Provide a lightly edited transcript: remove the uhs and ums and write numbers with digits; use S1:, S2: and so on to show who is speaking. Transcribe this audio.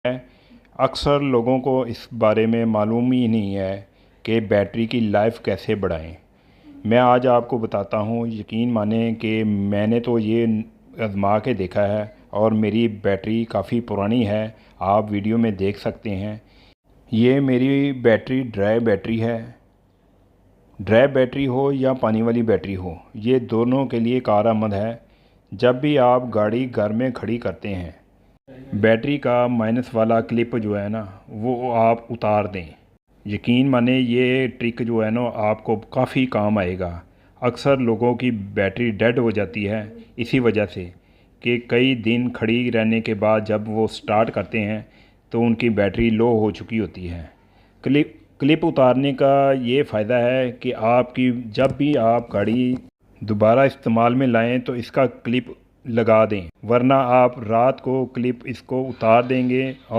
S1: है। अक्सर लोगों को इस बारे में मालूम ही नहीं है कि बैटरी की लाइफ कैसे बढ़ाएं। मैं आज आपको बताता हूँ। यकीन मानें कि मैंने तो ये आजमा के देखा है और मेरी बैटरी काफ़ी पुरानी है। आप वीडियो में देख सकते हैं। ये मेरी बैटरी ड्राई बैटरी है। ड्राई बैटरी हो या पानी वाली बैटरी हो, ये दोनों के लिए कारआमद है। जब भी आप गाड़ी घर में खड़ी करते हैं, बैटरी का माइनस वाला क्लिप जो है ना, वो आप उतार दें। यकीन माने ये ट्रिक जो है ना आपको काफ़ी काम आएगा। अक्सर लोगों की बैटरी डेड हो जाती है इसी वजह से कि कई दिन खड़ी रहने के बाद जब वो स्टार्ट करते हैं तो उनकी बैटरी लो हो चुकी होती है। क्लिप उतारने का ये फ़ायदा है कि आपकी जब भी आप गाड़ी दोबारा इस्तेमाल में लाएं तो इसका क्लिप लगा दें, वरना आप रात को क्लिप इसको उतार देंगे और